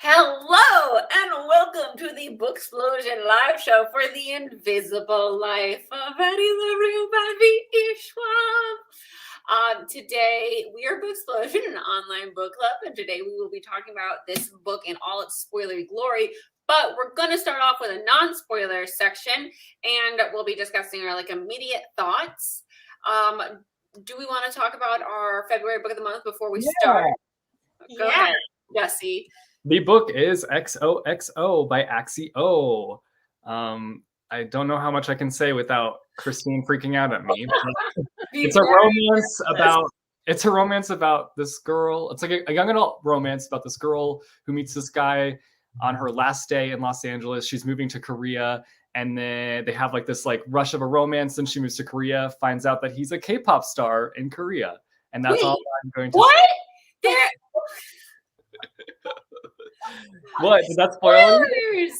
Hello and welcome to the Booksplosion live show for the Invisible Life of Addie Larue by VE SCHWAB. Today we are Booksplosion, an online book club, and today we will be talking about this book in all its spoilery glory. But we're going to start off with a non-spoiler section, and we'll be discussing our immediate thoughts. Do we want to talk about our February book of the month before we start? Go ahead, Jesse. The book is XOXO by Axio. I don't know how much I can say without Christine freaking out at me. It's a romance about this girl. It's like a young adult romance about this girl who meets this guy on her last day in Los Angeles. She's moving to Korea, and then they have this rush of a romance. And she moves to Korea, finds out that he's a K-pop star in Korea, and that's all I'm going to say. What? Did that spoil you? Yes!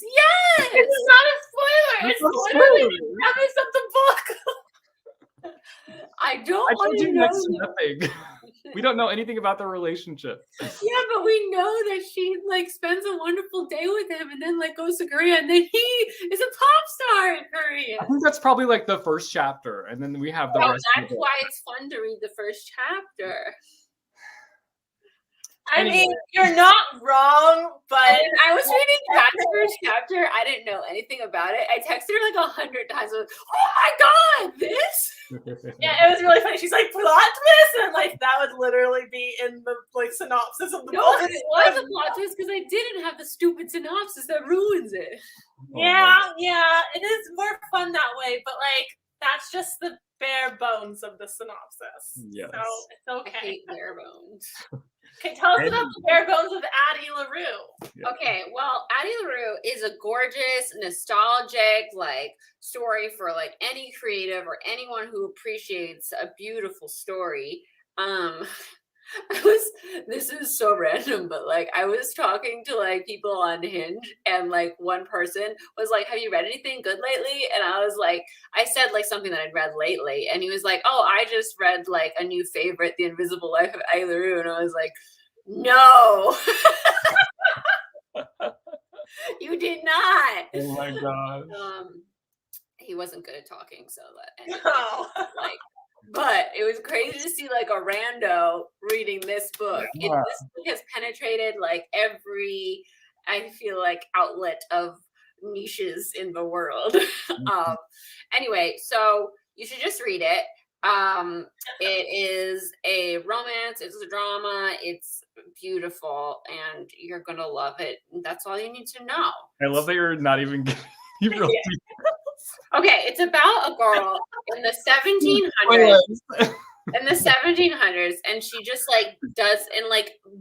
It's not a spoiler. It's literally the premise of the book. I want to know. Nothing. We don't know anything about their relationship. Yeah, but we know that she spends a wonderful day with him and then goes to Korea, and then he is a pop star in Korea. I think that's probably the first chapter, and then we have the rest. That's why it's fun to read the first chapter. I mean, you're not wrong, but I was reading that first chapter. I didn't know anything about it. I texted her 100 times. I was, oh my God, this? Yeah, it was really funny. She's like, plot twist? And that would literally be in the synopsis of the book. But it was a plot twist because I didn't have the stupid synopsis that ruins it. Yeah, it is more fun that way, but that's just the bare bones of the synopsis. Yes. So it's okay. I hate bare bones. Okay, tell us about the bare bones of Addie Larue. Yeah. Okay, well, Addie Larue is a gorgeous, nostalgic, story for any creative or anyone who appreciates a beautiful story. This is so random, but I was talking to people on Hinge, and one person was like, have you read anything good lately? And I was like, I said something that I'd read lately, and he was like, oh, I just read a new favorite, The Invisible Life of Addie Larue. And I was like, no. You did not. Oh my God. He wasn't good at talking, so that no. But it was crazy to see a rando reading this book. Yeah. This book has penetrated every, I feel outlet of niches in the world. Anyway, so you should just read it. It is a romance. It's a drama. It's beautiful, and you're gonna love it. That's all you need to know. I love that you're not even giving you really. Okay, it's about a girl in the 1700s. In the 1700s, and she just does, and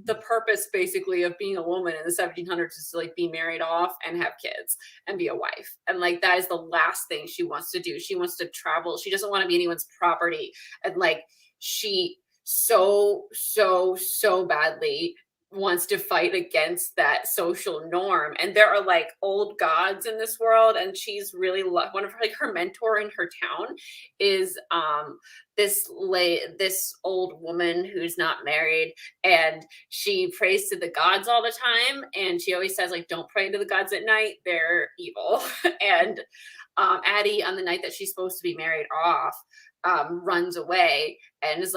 the purpose basically of being a woman in the 1700s is to be married off and have kids and be a wife, and that is the last thing she wants to do. She wants to travel. She doesn't want to be anyone's property, and she so badly wants to fight against that social norm. And there are old gods in this world, and she's really one of her her mentor in her town is this old woman who's not married, and she prays to the gods all the time, and she always says don't pray to the gods at night, they're evil. And Addie, on the night that she's supposed to be married off, runs away and is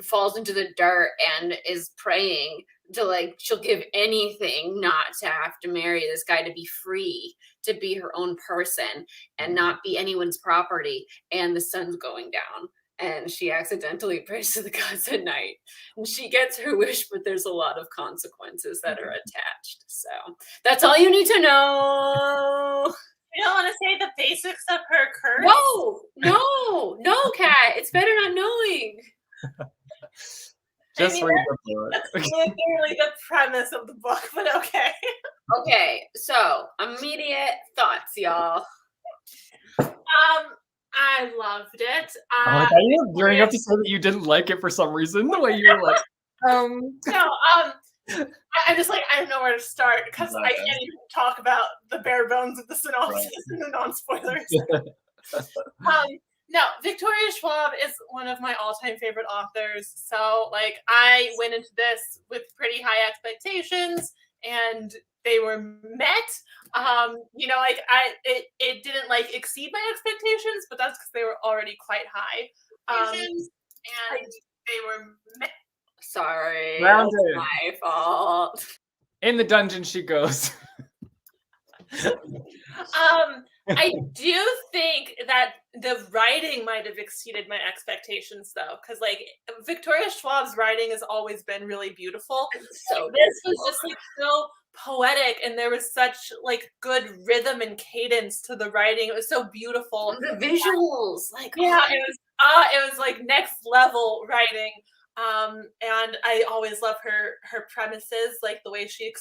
falls into the dirt and is praying to she'll give anything not to have to marry this guy, to be free, to be her own person and not be anyone's property. And the sun's going down, and she accidentally prays to the gods at night, and she gets her wish, but there's a lot of consequences that are attached. So that's all you need to know. You don't want to say the basics of her curse? No, Kat. It's better not knowing. Just read the book. That's literally the premise of the book, but okay. Okay, so immediate thoughts, y'all. I loved it. I thought you were gearing up to say that you didn't like it for some reason. The way you were No, I'm just I don't know where to start because I can't even talk about the bare bones of the synopsis and the non-spoilers. No, Victoria Schwab is one of my all-time favorite authors. So, I went into this with pretty high expectations, and they were met. You know, like it didn't like exceed my expectations, but that's because they were already quite high. And they were met. Sorry, Grounded. that's my fault. In the dungeon she goes. I do think that the writing might have exceeded my expectations, though, because like Victoria Schwab's writing has always been really beautiful. So This was just like so poetic, and there was such like good rhythm and cadence to the writing. It was so beautiful. The visuals, like Yeah, it was like next level writing. And I always love her premises, like the way she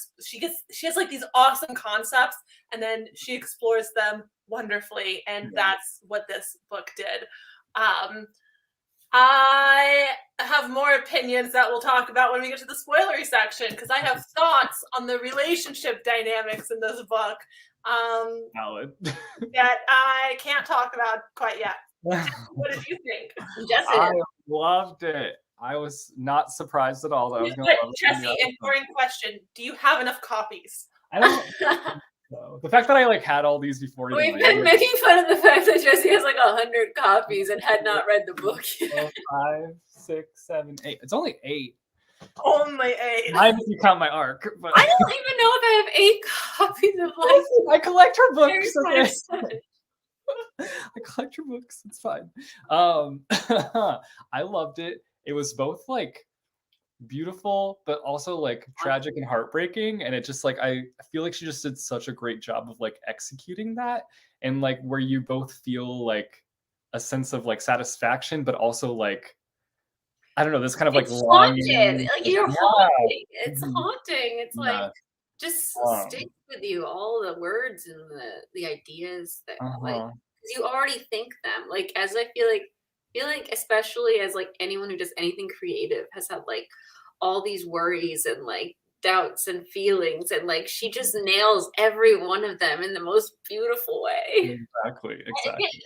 has like these awesome concepts, and then she explores them wonderfully, and that's what this book did. I have more opinions that we'll talk about when we get to the spoilery section, because I have thoughts on the relationship dynamics in this book Valid. that I can't talk about quite yet. What did you think? Jesse, I loved it. I was not surprised at all that I was going to love it. Jesse, important question. Do you have enough copies? I don't know. The fact that I like had all these before you. We've been making fun of the fact that Jesse has like 100 copies and had not read the book yet. 5, 6, 7, 8. It's only 8. Only 8. If you count my arc. But I don't even know if I have 8 copies of like. I collect her books. Very Okay. I collect her books. It's fine. I loved it. It was both like beautiful, but also like tragic and heartbreaking. And it just like, I feel like she just did such a great job of like executing that, and like where you both feel like a sense of like satisfaction, but also like, I don't know, this kind of like haunted. Like you're haunting. It's Mhm. haunting. It's Yeah. like just sticks with you, all the words and the ideas that like, because you already think them. Like as I feel like especially as like anyone who does anything creative has had like all these worries and like doubts and feelings, and like she just nails every one of them in the most beautiful way. Exactly.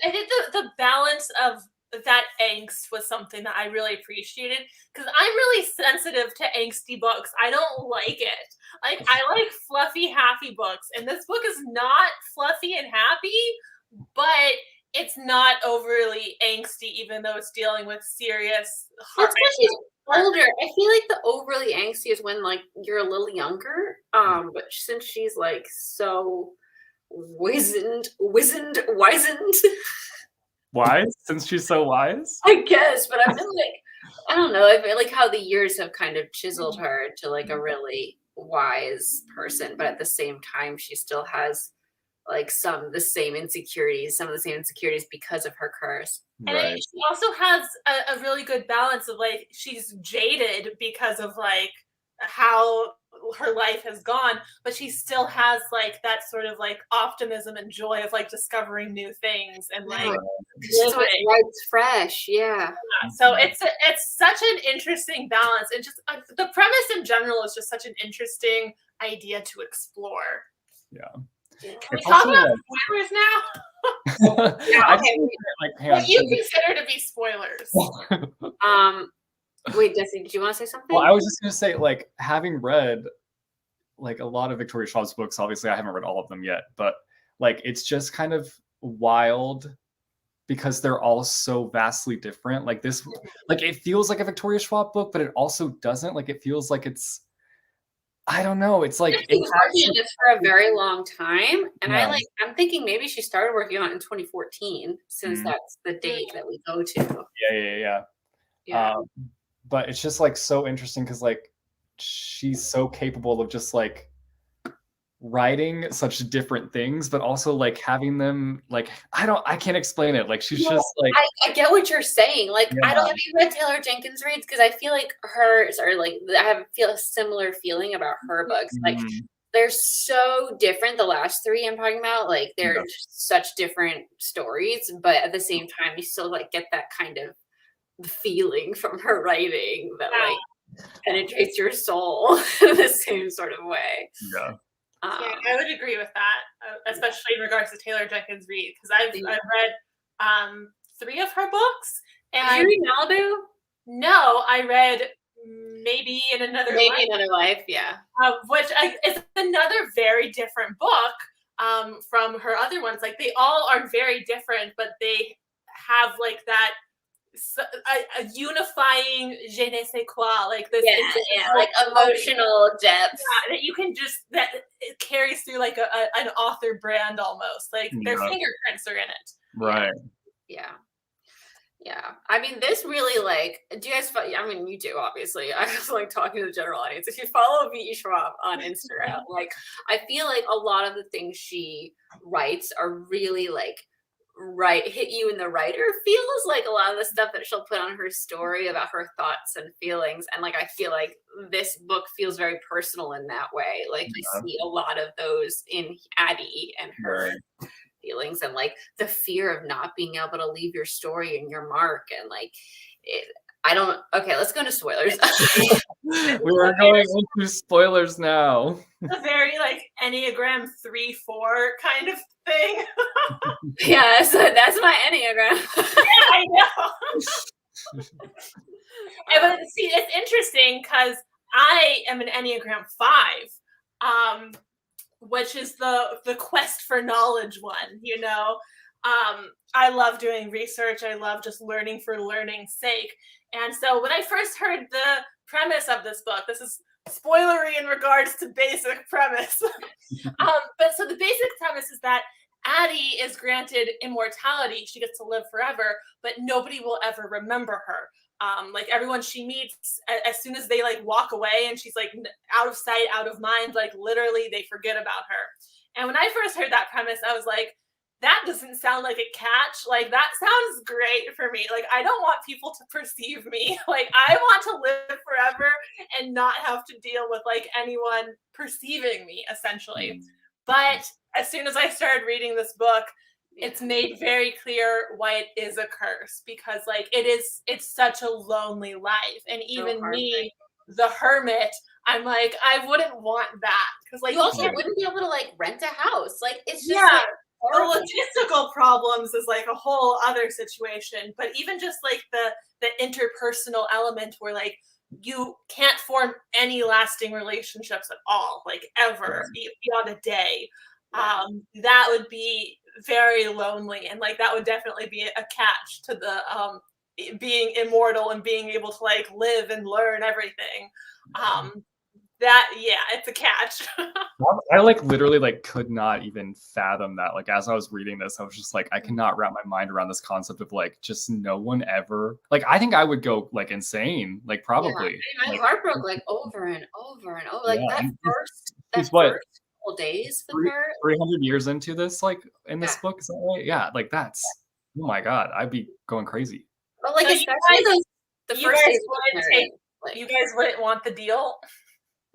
I think the balance of that angst was something that I really appreciated, because I'm really sensitive to angsty books. I don't like it. Like I like fluffy, happy books, and this book is not fluffy and happy, but it's not overly angsty, even though it's dealing with serious heart. Especially older. I feel like the overly angsty is when like you're a little younger. But since she's like so wizened. Wise, since she's so wise. I guess, but I've been like, I don't know. I feel like how the years have kind of chiseled her to like a really wise person, but at the same time, she still has like some of the same insecurities because of her curse. And she also has a really good balance of like, she's jaded because of like how her life has gone, but she still has like that sort of like optimism and joy of like discovering new things and like it's fresh. Yeah. So it's such an interesting balance, and just the premise in general is just such an interesting idea to explore. Yeah. Can we talk about spoilers now? Yeah, okay. What you consider to be spoilers? Wait, Jesse, did you want to say something? Well, I was just going to say, like, having read like a lot of Victoria Schwab's books, obviously I haven't read all of them yet, but like it's just kind of wild because they're all so vastly different. Like this, like it feels like a Victoria Schwab book, but it also doesn't. Like it feels like it's, I don't know. It's like she's working on this for a very long time, and I'm thinking maybe she started working on it in 2014, since that's the date that we go to. Yeah. But it's just like so interesting because like she's so capable of just like writing such different things, but also like having them like I can't explain it. Like she's just like I get what you're saying. Like I don't have you read Taylor Jenkins Reid's, because I feel like hers are like feel a similar feeling about her books. Like they're so different. The last 3 I'm talking about, like they're just such different stories, but at the same time you still like get that kind of feeling from her writing that like penetrates your soul in the same sort of way. Yeah, I would agree with that, especially in regards to Taylor Jenkins Reid, because I've read 3 of her books. And did you read Malibu? No, I read maybe in another Maybe life. another life, yeah. Which is another very different book from her other ones. Like they all are very different, but they have like that a unifying je ne sais quoi, like this like emotional depth that you can just that it carries through like an author brand almost. Like their fingerprints are in it. Right. Yeah. I mean, this really like, do you guys, I mean, you do, obviously. I was like talking to the general audience. If you follow VE SCHWAB on Instagram, like, I feel like a lot of the things she writes are really like, hit you in the writer feels like a lot of the stuff that she'll put on her story about her thoughts and feelings. And like, I feel like this book feels very personal in that way. Like you see a lot of those in Addie and her feelings and like the fear of not being able to leave your story and your mark. And like, let's go into spoilers. We're going into spoilers now. A very like Enneagram 3-4 kind of thing. Yeah, so that's my Enneagram. Yeah, I know. But see, it's interesting because I am an Enneagram 5, which is the quest for knowledge one, you know. I love doing research. I love just learning for learning's sake. And so when I first heard the premise of this book, this is spoilery in regards to basic premise. But so the basic premise is that Addie is granted immortality. She gets to live forever, but nobody will ever remember her. Like everyone she meets, as soon as they like walk away and she's like out of sight, out of mind, like literally they forget about her. And when I first heard that premise, I was like, that doesn't sound like a catch. Like that sounds great for me. Like I don't want people to perceive me. Like I want to live forever and not have to deal with like anyone perceiving me essentially. But as soon as I started reading this book, it's made very clear why it is a curse, because like it's such a lonely life. And even me, the hermit, I'm like, I wouldn't want that. Because like you also wouldn't be able to like rent a house. Like it's just like, the logistical problems is like a whole other situation. But even just like the interpersonal element where like you can't form any lasting relationships at all, like ever, beyond a day. That would be very lonely, and like that would definitely be a catch to the being immortal and being able to like live and learn everything. It's a catch. I like literally like could not even fathom that. Like as I was reading this, I was just like, I cannot wrap my mind around this concept of like just no one ever. Like I think I would go like insane. Like probably. My heart broke like over and over and over. Like that first couple days with her. 300 years into this, like in this book, is that right? Yeah, like that's oh my god, I'd be going crazy. But like especially the first days you guys wouldn't want the deal.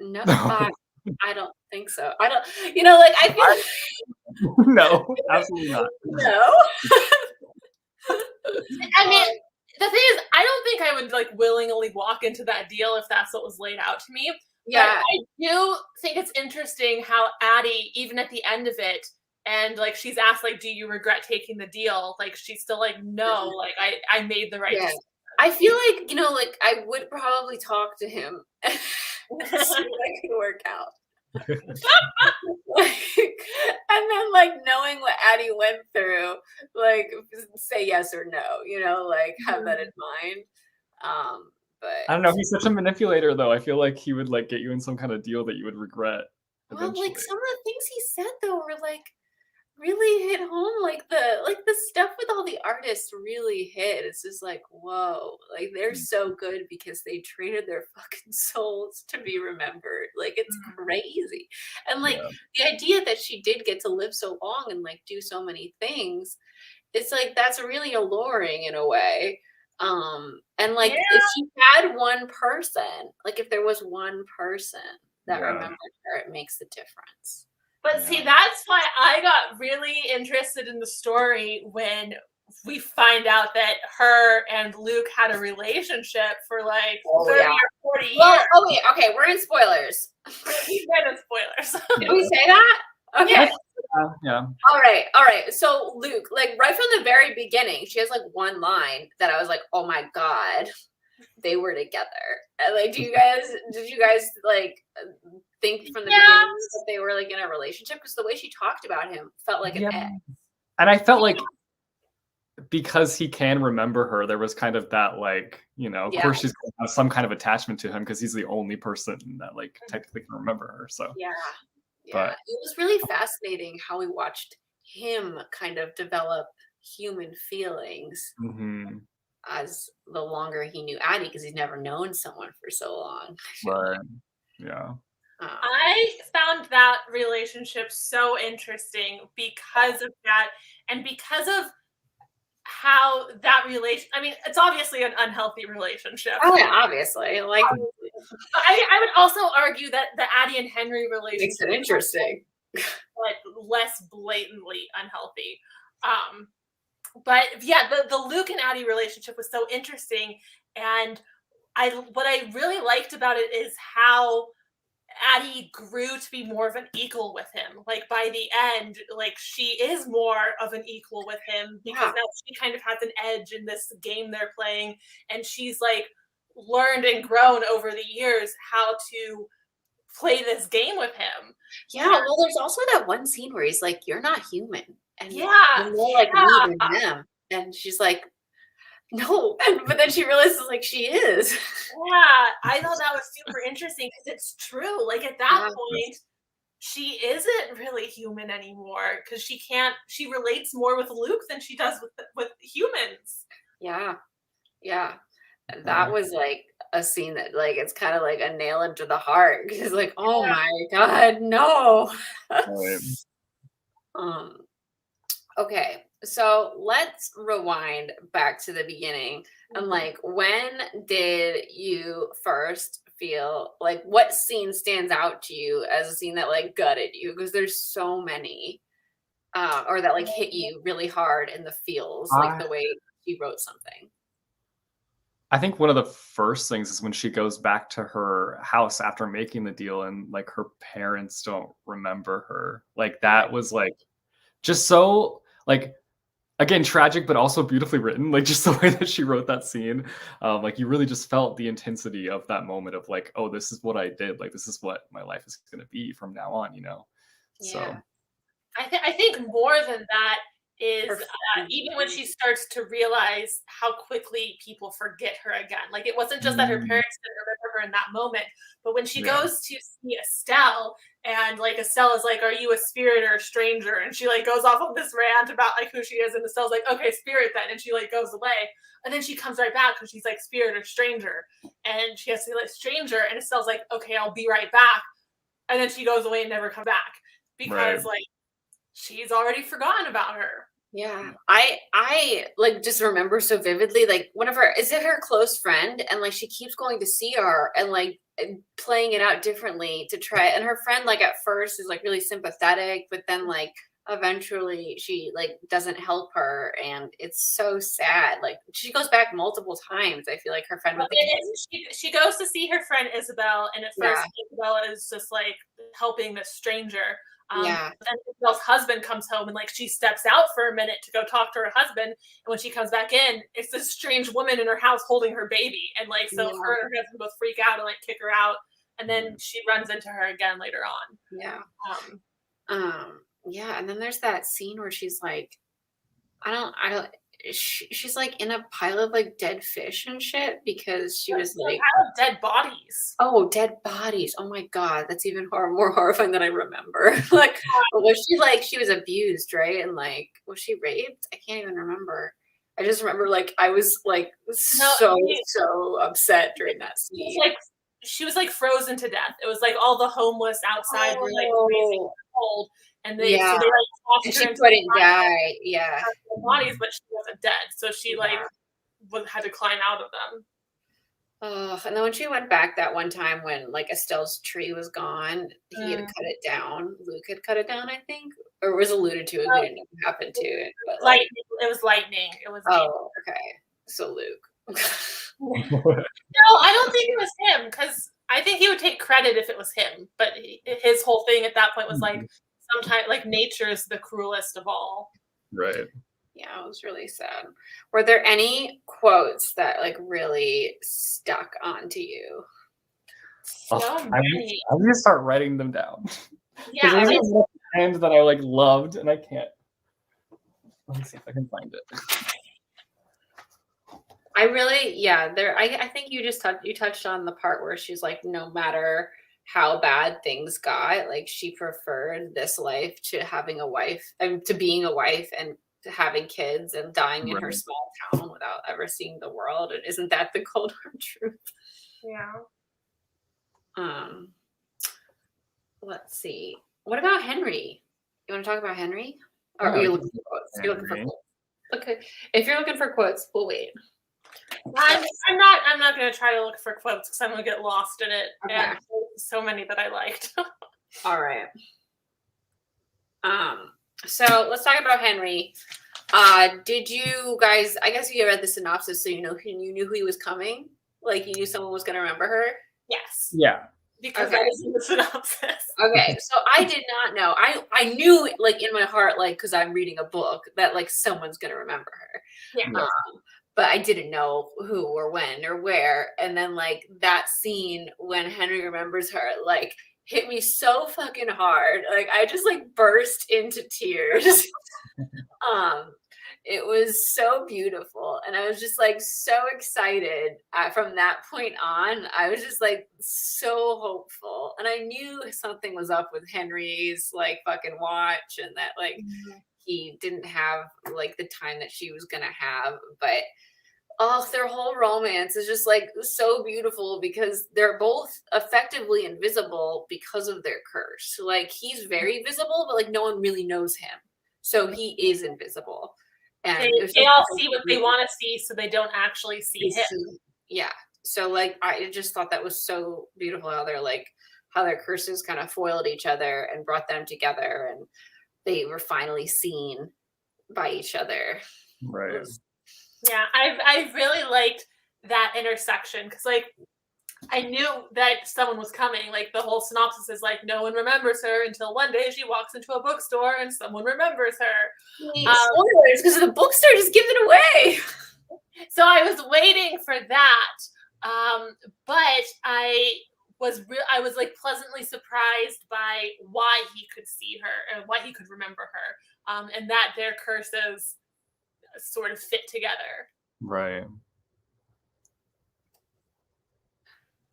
No, I don't think so. I don't, like I feel. No, absolutely not. No. I mean, the thing is, I don't think I would like willingly walk into that deal if that's what was laid out to me. Yeah, but I do think it's interesting how Addie, even at the end of it, and like she's asked, like, do you regret taking the deal? Like she's still like, no, like I made the right decision. I feel like, like I would probably talk to him and see what I could work out. And then like knowing what Addie went through, like say yes or no, like have that in mind. But I don't know, he's such a manipulator though. I feel like he would like get you in some kind of deal that you would regret eventually. Well, like some of the things he said though were like really hit home. Like the stuff with all the artists really hit. It's just like, whoa, like they're so good because they traded their fucking souls to be remembered. Like it's crazy. And like the idea that she did get to live so long and like do so many things, it's like that's really alluring in a way. And like if she had one person, like if there was one person that remembered her, it makes a difference. But see, that's why I got really interested in the story when we find out that her and Luc had a relationship for like 30 or 40 years. Well, okay, we're in spoilers. We've been in spoilers. Did we say that? Okay. Yeah. All right. So Luc, like right from the very beginning, she has like one line that I was like, oh my God. they were together. And like, did you guys like think from the beginning that they were like in a relationship? Because the way she talked about him felt like an ex. And I felt like because he can remember her, there was kind of that like, you know, of course she's going to have some kind of attachment to him because he's the only person that like technically can remember her. So but it was really fascinating how we watched him kind of develop human feelings as the longer he knew Addie, because he's never known someone for so long. Right. Yeah. I found that relationship so interesting because of that, and because of how that relation, I mean, it's obviously an unhealthy relationship. Oh yeah, obviously. Like I would also argue that the Addie and Henry relationship makes it interesting. But less blatantly unhealthy. But yeah, the Luc and Addie relationship was so interesting. And what I really liked about it is how Addie grew to be more of an equal with him. Like by the end, like she is more of an equal with him because now she kind of has an edge in this game they're playing, and she's like learned and grown over the years how to play this game with him. Yeah, well, there's also that one scene where he's like, "You're not human," and you're like me than them, and she's like, "No," but then she realizes like she is. Yeah, I thought that was super interesting because it's true. Like at that point, she isn't really human anymore because she relates more with Luc than she does with humans. Yeah. That was like a scene that like it's kind of like a nail into the heart because like, oh my God, no. Okay, so let's rewind back to the beginning. And like, when did you first feel like, what scene stands out to you as a scene that like gutted you? Because there's so many, or that like hit you really hard in the feels, like the way she wrote something. I think one of the first things is when she goes back to her house after making the deal and like her parents don't remember her. Like that was like just so like, again, tragic, but also beautifully written. Like just the way that she wrote that scene. Like you really just felt the intensity of that moment of like, oh, this is what I did. Like, this is what my life is going to be from now on, you know? Yeah. So I think more than that is even when she starts to realize how quickly people forget her again. Like it wasn't just that her parents didn't remember her in that moment, but when she goes to see Estelle and like Estelle is like, "Are you a spirit or a stranger?" And she like goes off on this rant about like who she is, and Estelle's like, "Okay, spirit then," and she like goes away, and then she comes right back because she's like spirit or stranger, and she has to say like stranger, and Estelle's like, "Okay, I'll be right back," and then she goes away and never comes back because like she's already forgotten about her. Yeah, I like just remember so vividly, like one of her, is it her close friend? And like she keeps going to see her and like playing it out differently to try. And her friend, like at first, is like really sympathetic, but then like eventually she like doesn't help her, and it's so sad. Like she goes back multiple times. I feel like her friend with she goes to see her friend Isabel, and at first Isabella is just like helping this stranger. But then Isabel's husband comes home and like she steps out for a minute to go talk to her husband, and when she comes back in, it's this strange woman in her house holding her baby, and like so her and her husband both freak out and like kick her out, and then she runs into her again later on. And then there's that scene where she's like, she's like in a pile of like dead fish and shit because she was like dead bodies. Oh, dead bodies. Oh my God. That's even more horrifying than I remember. Like, was she like, she was abused, right? And like, was she raped? I can't even remember. I just remember like, I was like so upset during that scene. She was like frozen to death. It was like all the homeless outside were like freezing cold. And they like and she couldn't die. Yeah. Bodies, but she wasn't dead. So she like had to climb out of them. And then when she went back that one time when like Estelle's tree was gone, he had cut it down. Luc had cut it down, I think, or it was alluded to. We didn't know what happened to it. But like, it was lightning. It was. Okay. So Luc. No, I don't think it was him because I think he would take credit if it was him. But his whole thing at that point was like, sometimes like nature is the cruelest of all. Right. Yeah, it was really sad. Were there any quotes that like really stuck onto you? So many. I'm gonna start writing them down. Yeah, There's a end that I like loved, and I can't. Let me see if I can find it. I really, yeah, there. I think you just touched on the part where she's like, no matter how bad things got, like she preferred this life to having a wife and to being a wife and to having kids and dying in her Right. small town without ever seeing the world. And isn't that the cold hard truth? Yeah. Let's see. What about Henry? You want to talk about Henry? Or Yeah, are you looking for quotes? You're looking for Henry. quotes. Okay. If you're looking for quotes, we'll wait. I'm not gonna try to look for quotes because I'm gonna get lost in it. Okay. And so many that I liked. All right. So let's talk about Henry. Did you guys, I guess you read the synopsis, so you knew who he was coming? Like you knew someone was gonna remember her? Yes. Yeah. Because Okay. that is in the synopsis. Okay, so I did not know. I knew like in my heart, like because I'm reading a book, that like someone's gonna remember her. Yeah. But I didn't know who or when or where. And then like that scene when Henry remembers her, like hit me so fucking hard. Like I just like burst into tears. It was so beautiful. And I was just like so excited from that point on. I was just like so hopeful. And I knew something was up with Henry's like fucking watch and that like he didn't have like the time that she was gonna have. But their whole romance is just like so beautiful because they're both effectively invisible because of their curse. Like he's very visible, but like no one really knows him. So he is invisible. And they all see what they want to see, so they don't actually see him. Yeah. So like I just thought that was so beautiful how they're like how their curses kind of foiled each other and brought them together and they were finally seen by each other. Right. Yeah, I really liked that intersection because like I knew that someone was coming. Like the whole synopsis is like no one remembers her until one day she walks into a bookstore and someone remembers her. Spoilers because the bookstore just gives it away. So I was waiting for that, but I was like pleasantly surprised by why he could see her and why he could remember her, and that their curses sort of fit together. Right.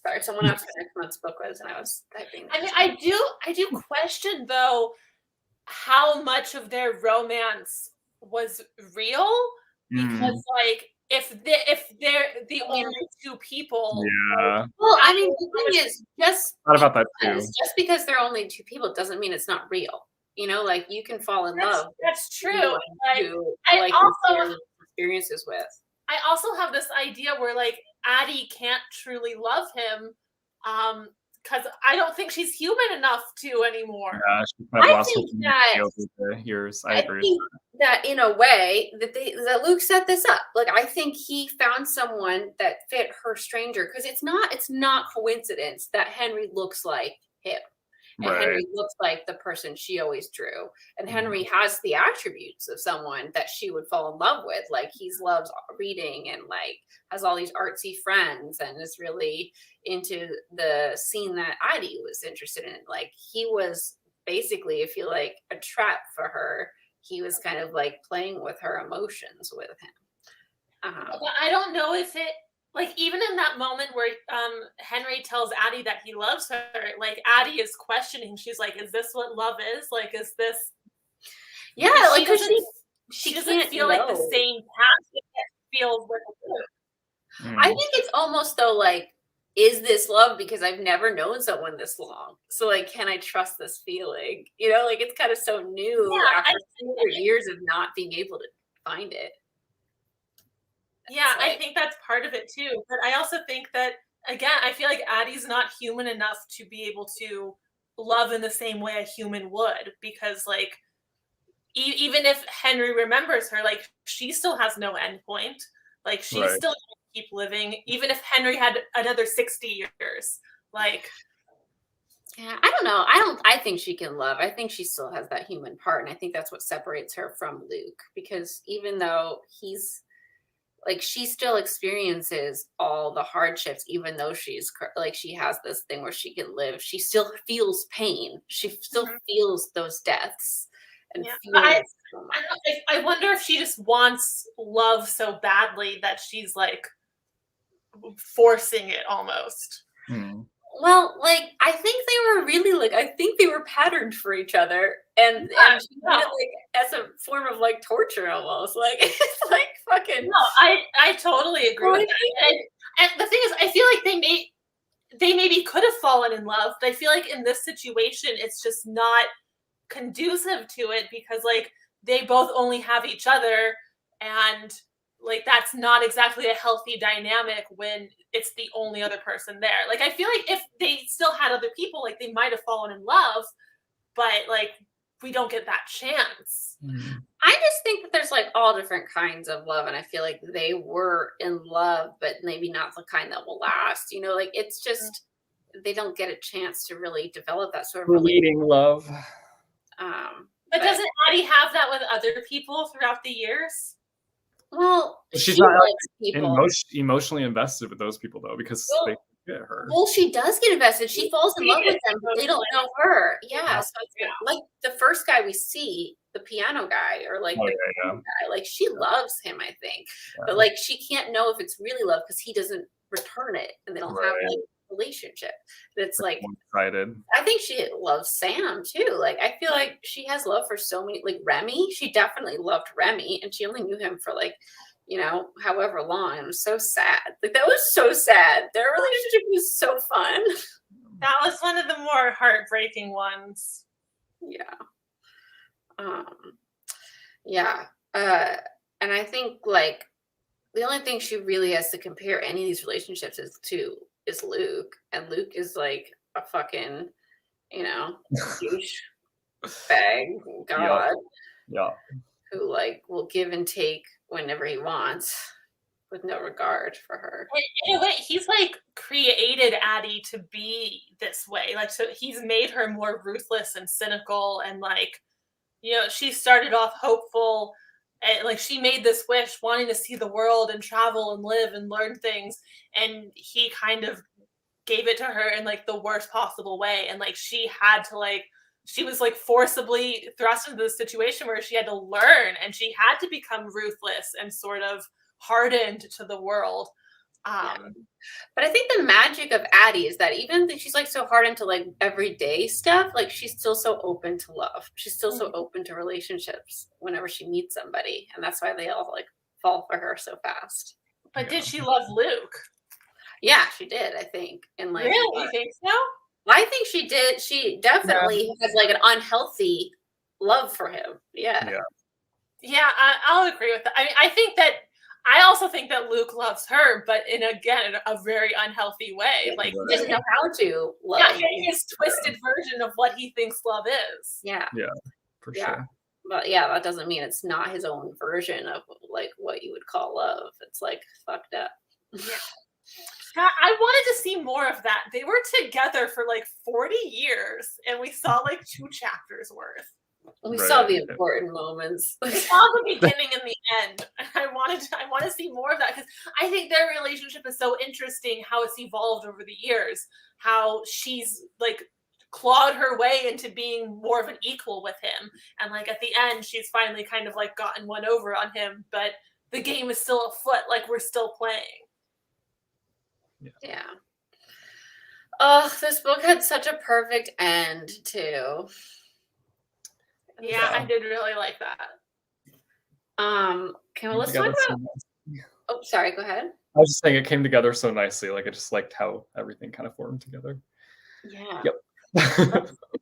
Sorry, someone asked what next month's book was, and I was typing. I mean, I do question though how much of their romance was real, because like if they're the only two people. Yeah. Well, I mean, the thing is, just thought about that too. Just because they're only two people doesn't mean it's not real. You know, like you can fall in love. That's true. I like also experiences with. I also have this idea where like Addie can't truly love him, because I don't think she's human enough to anymore. Yeah, she kind of lost think that over the years. I agree. Think that in a way that Luke set this up. Like I think he found someone that fit her stranger because it's not coincidence that Henry looks like him. And Right. Henry looks like the person she always drew. And Henry has the attributes of someone that she would fall in love with. Like he loves reading and like has all these artsy friends and is really into the scene that Addie was interested in. Like he was basically, I feel like, a trap for her. He was kind of like playing with her emotions with him. But I don't know if it, like, even in that moment where Henry tells Addie that he loves her, like Addie is questioning. She's like, "Is this what love is? Like, is this?" Yeah, like she doesn't feel like the same passion that feels with Luke. I think it's almost though like, is this love because I've never known someone this long? So like, can I trust this feeling? You know, like it's kind of so new after 4 years of not being able to find it. Yeah, I think that's part of it too. But I also think that, again, I feel like Addie's not human enough to be able to love in the same way a human would, because like even if Henry remembers her, like she still has no end point. Like she's still gonna keep living, even if Henry had another 60 years. Like, Yeah, I don't know. I think she can love. I think she still has that human part. And I think that's what separates her from Luke. Because even though he's like, she still experiences all the hardships, even though like, she has this thing where she can live. She still feels pain. She still feels those deaths. And but I wonder if she just wants love so badly that she's like forcing it almost. Well, like, I think they were really like, I think they were patterned for each other, and she did it like as a form of like torture almost. Like, it's like fucking. No, I totally agree with that. And the thing is, I feel like they maybe could have fallen in love, but I feel like in this situation, it's just not conducive to it because like they both only have each other, and like that's not exactly a healthy dynamic when it's the only other person there. Like I feel like if they still had other people, like they might have fallen in love, but like we don't get that chance. I just think that there's like all different kinds of love, and I feel like they were in love, but maybe not the kind that will last. You know, like it's just they don't get a chance to really develop that sort of fleeting love. But doesn't Addie have that with other people throughout the years? Well, she's she not likes people. Emotionally invested with those people though, because they get her. Well, she does get invested. She falls in love with them, but they don't know her. Yeah, so it's like the first guy we see, the piano guy, or like the guy, like she loves him, I think, but like she can't know if it's really love because he doesn't return it, and they don't have like a relationship. It's like one-sided. I think she loves Sam too. Like I feel like she has love for so many. Like Remy, she definitely loved Remy, and she only knew him for like, you know, however long. It was so sad. Like that was so sad. Their relationship was so fun. That was one of the more heartbreaking ones. Yeah. And I think like the only thing she really has to compare any of these relationships is Luke, and Luke is like a fucking, you know, douche bag god. Yeah. Who like will give and take whenever he wants with no regard for her. In a way, he's like created Addie to be this way. Like, so he's made her more ruthless and cynical, and like, you know, she started off hopeful, and like she made this wish wanting to see the world and travel and live and learn things, and he kind of gave it to her in like the worst possible way, and like she had to like, she was like forcibly thrust into this situation where she had to learn, and she had to become ruthless and sort of hardened to the world. But I think the magic of Addie is that even though she's like so hardened to like everyday stuff, like she's still so open to love. She's still so open to relationships whenever she meets somebody, and that's why they all like fall for her so fast. But did she love Luke? Yeah, she did, I think. And like, really, you think so? I think she did. She definitely has like an unhealthy love for him. Yeah, I'll agree with that. I mean, I also think that Luke loves her, but in a very unhealthy way. Like he doesn't know how to love. Yeah, his twisted version of what he thinks love is. Yeah, for sure. But yeah, that doesn't mean it's not his own version of like what you would call love. It's like fucked up. Yeah. I wanted to see more of that. They were together for like 40 years, and we saw like 2 chapters worth. We saw the important moments. We saw the beginning and the end. I want to see more of that because I think their relationship is so interesting. How it's evolved over the years. How she's like clawed her way into being more of an equal with him, and like at the end, she's finally kind of like gotten one over on him. But the game is still afoot. Like we're still playing. Yeah. Oh, this book had such a perfect end too. Yeah, I did really like that. Let's talk about. Oh, sorry. Go ahead. I was just saying it came together so nicely. Like I just liked how everything kind of formed together. Yeah. Yep.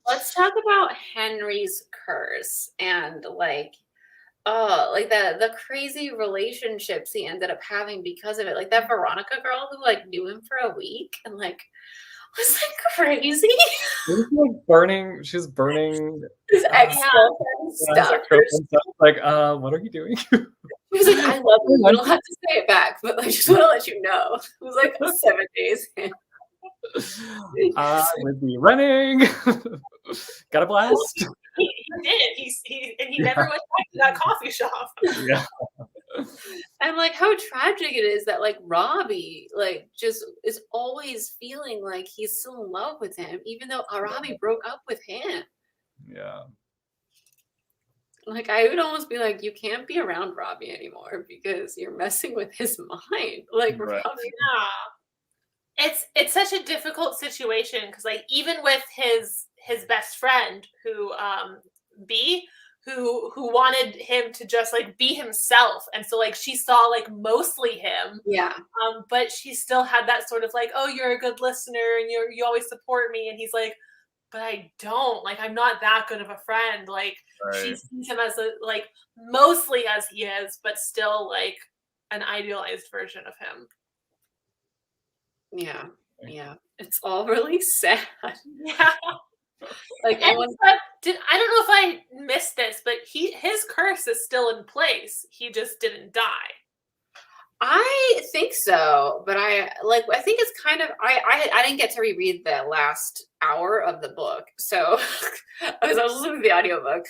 Let's talk about Henry's curse and like, like the crazy relationships he ended up having because of it. Like that Veronica girl who like knew him for a week and like was like crazy. She was burning his ex-girlfriend stuff. Like, what are you doing? He was like, I love you. I don't have to say it back, but I just want to let you know. It was like 7 days in. I would be running. Got a blast. He did. He never went back to that coffee shop. Yeah. And like how tragic it is that like Robbie like just is always feeling like he's still in love with him, even though Robbie broke up with him. Yeah. Like I would almost be like, you can't be around Robbie anymore because you're messing with his mind. Like Right. Robbie, It's such a difficult situation because like even with his best friend who B who wanted him to just like be himself, and so like she saw like mostly him, yeah, but she still had that sort of like, oh, you're a good listener and you always support me, and he's like, but I don't, like I'm not that good of a friend. Like she sees him as a like mostly as he is, but still like an idealized version of him. Yeah, it's all really sad. Yeah. Like I don't know if I missed this, but his curse is still in place. He just didn't die. I think so, but I think it's kind of I didn't get to reread the last hour of the book, so I was listening to the audiobook,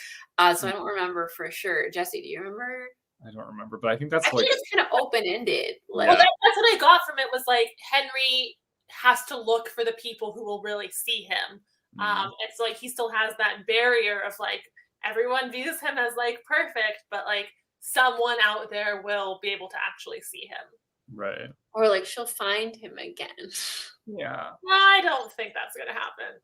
so I don't remember for sure. Jesse, do you remember? I don't remember, but I think that's I think it's kind of open-ended. Like, well, that's what I got from it was like Henry has to look for the people who will really see him. It's like he still has that barrier of like everyone views him as like perfect, but like someone out there will be able to actually see him. Right. Or like she'll find him again. Yeah. I don't think that's gonna happen.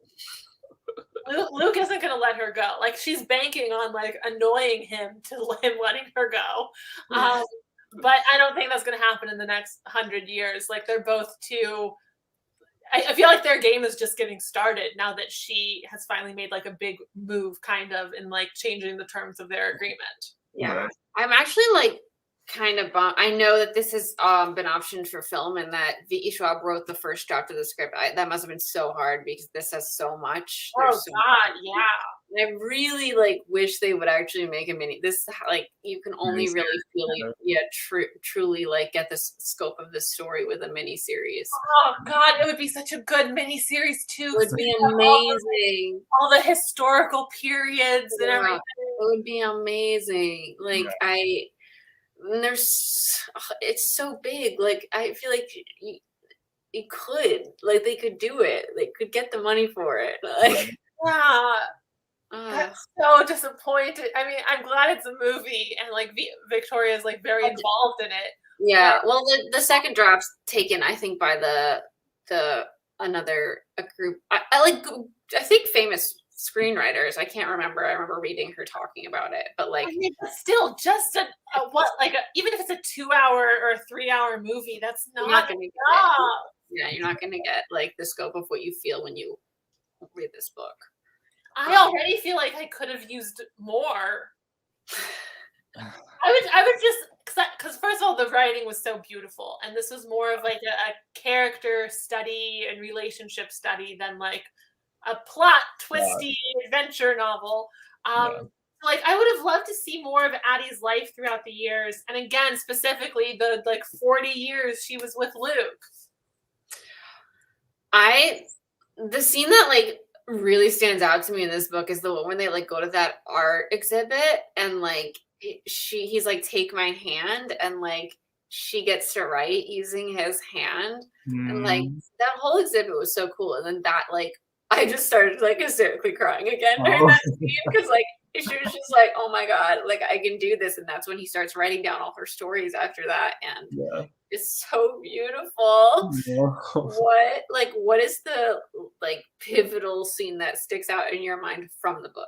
Luke isn't gonna let her go. Like she's banking on like annoying him to him letting her go. But I don't think that's gonna happen in the next 100 years. Like they're both too. I feel like their game is just getting started now that she has finally made like a big move kind of in like changing the terms of their agreement. Yeah. Right. I'm actually like kind of bummed. I know that this has been optioned for film and that VE Schwab wrote the first draft of the script. That must have been so hard because this has so much. Oh There's so God, much. yeah. I really like wish they would actually make a mini. This like you can only really feel truly like get the scope of the story with a mini series. Oh God, it would be such a good mini series too. It would be amazing. All the historical periods and everything. It would be amazing. Like it's so big. Like I feel like you could like they could do it. They could get the money for it. Like yeah. That's so disappointed. I mean, I'm glad it's a movie and like Victoria is like very involved in it. Yeah. Well, the second draft's taken, I think, by a group. I think famous screenwriters. I can't remember. I remember reading her talking about it, but like, I mean, but still, just even if it's a 2-hour or a 3-hour movie, that's not going to get. Yeah, you're not going to get like the scope of what you feel when you read this book. I already feel like I could have used more. I would just because first of all, the writing was so beautiful, and this was more of like a character study and relationship study than like a plot twisty adventure novel. Like I would have loved to see more of Addie's life throughout the years, and again, specifically the like 40 years she was with Luke. The scene that like really stands out to me in this book is the one when they like go to that art exhibit and like he's like take my hand and like she gets to write using his hand and like that whole exhibit was so cool, and then that like I just started like hysterically crying again during that scene because like she was just like, oh my God, like I can do this, and that's when he starts writing down all her stories after that, and it's so beautiful. What is the like pivotal scene that sticks out in your mind from the book?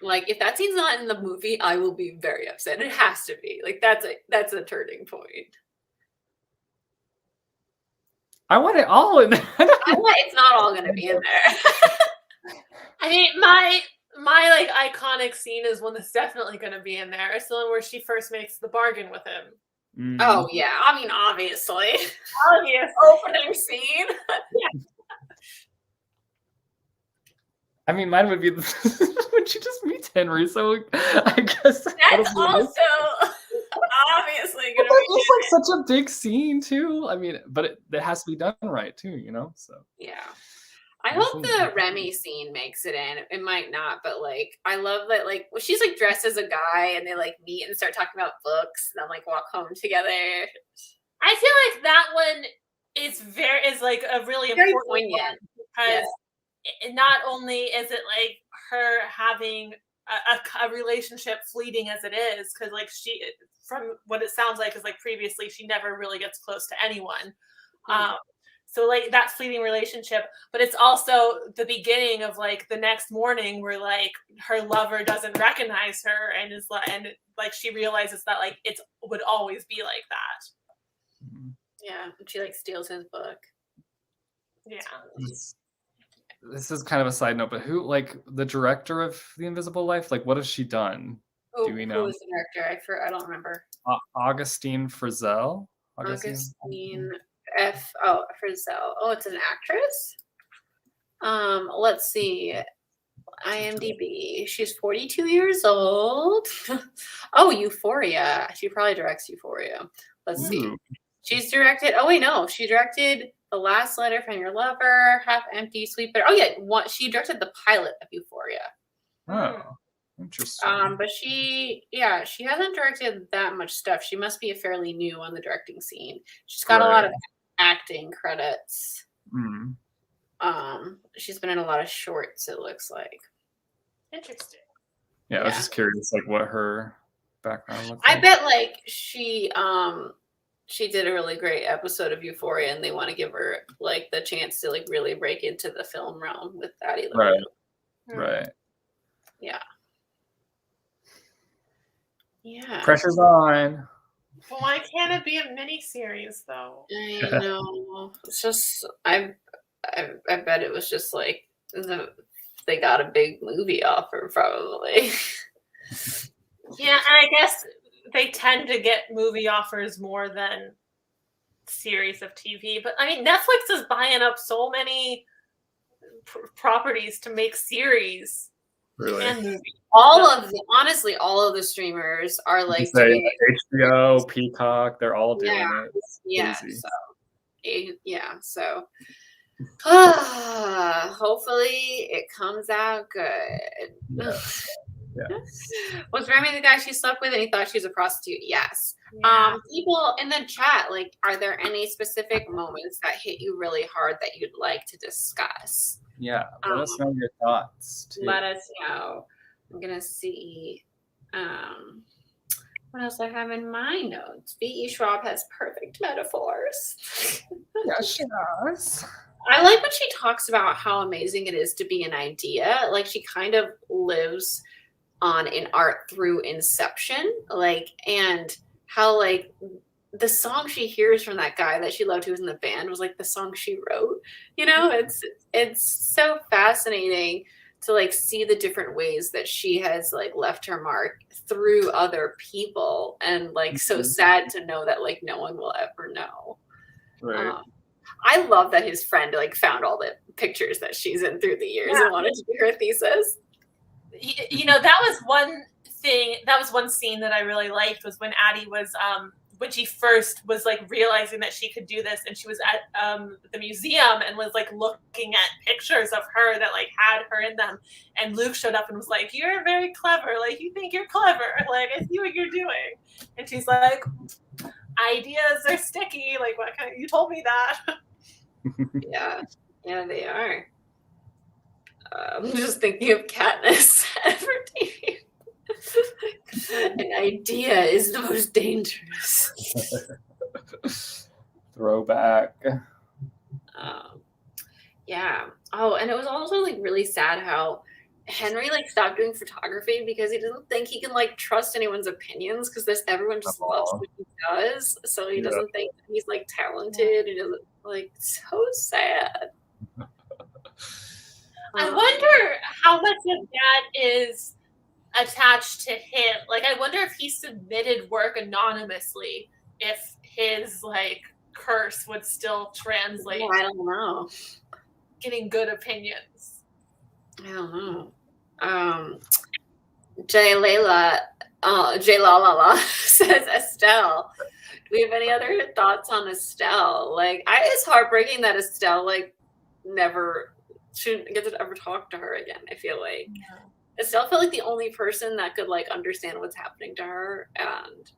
Like if that scene's not in the movie, I will be very upset. It has to be. Like that's a turning point. I want it all in there. It's not all gonna be in there. I mean, my like iconic scene is one that's definitely gonna be in there. It's the one where she first makes the bargain with him. Oh yeah, I mean obviously. Opening scene. I mean, mine would be when she just meets Henry. So I guess that's also obviously gonna be it's like such a big scene too. I mean, but it has to be done right too, you know. So yeah. I hope the Remy scene makes it in. It might not, but like I love that like well, she's like dressed as a guy and they like meet and start talking about books and then like walk home together. I feel like that one is like a really Very important poignant. one because not only is it like her having a relationship fleeting as it is, because like she, from what it sounds like, is like previously she never really gets close to anyone. So like that fleeting relationship, but it's also the beginning of like the next morning where like her lover doesn't recognize her and is like she realizes that like it would always be like that. Yeah, and she like steals his book. Yeah. This is kind of a side note, but who like the director of The Invisible Life? Like, what has she done? Do we know? Who was the director? I don't remember. Augustine Frizzell. Augustine Frizzell. Oh, it's an actress. Let's see. IMDb. She's 42 years old. Oh, Euphoria. She probably directs Euphoria. Let's see. She's directed. Oh wait, no. She directed The Last Letter from Your Lover, Half Empty, Sweet Bitter. Oh yeah, she directed the pilot of Euphoria. Oh, interesting. But she hasn't directed that much stuff. She must be fairly new on the directing scene. She's got a lot of acting credits. She's been in a lot of shorts, it looks like. Interesting. Yeah, I was just curious, like what her background looks like. I bet like she did a really great episode of Euphoria, and they want to give her like the chance to like really break into the film realm with Addie Larue. Right. Yeah. Yeah. Pressure's on. Well, why can't it be a miniseries though? I know. It's just I bet it was just like they got a big movie offer probably. Yeah, and I guess they tend to get movie offers more than series of TV. But I mean, Netflix is buying up so many properties to make series and movies. Honestly, all of the streamers are like doing HBO, Peacock. They're all doing it. Yeah. So hopefully it comes out good. Yeah. Was Remy the guy she slept with and he thought she was a prostitute? Yes. People in the chat, like, are there any specific moments that hit you really hard that you'd like to discuss? Yeah, let us know your thoughts too. Let us know. I'm gonna see what else I have in my notes. VE SCHWAB has perfect metaphors. Yeah, she does. I like when she talks about how amazing it is to be an idea. Like she kind of lives on in art through inception, like, and how like the song she hears from that guy that she loved who was in the band was like the song she wrote. You know, it's so fascinating to like see the different ways that she has like left her mark through other people, and like so sad to know that like no one will ever know. Right. I love that his friend like found all the pictures that she's in through the years and wanted to do her thesis. You know, that was one thing. That was one scene that I really liked, was when Addie was when she first was like realizing that she could do this, and she was at the museum and was like looking at pictures of her that like had her in them, and Luke showed up and was like, "You're very clever. Like, you think you're clever. Like, I see what you're doing." And she's like, "Ideas are sticky. Like, what kind of, you told me that." Yeah, they are. I'm just thinking of Katniss for TV. An idea is the most dangerous. Throwback. Yeah. Oh, and it was also like really sad how Henry like stopped doing photography because he doesn't think he can like trust anyone's opinions, because everyone just loves what he does. So he doesn't think he's like talented. He doesn't, like, so sad. I wonder how much of that is attached to him. Like, I wonder if he submitted work anonymously, if his like curse would still translate. I don't know. Getting good opinions. I don't know. J. Layla says, Estelle, we have any other thoughts on Estelle? Like, it's heartbreaking that Estelle like never shouldn't get to ever talk to her again. I feel like Estelle felt like the only person that could like understand what's happening to her, and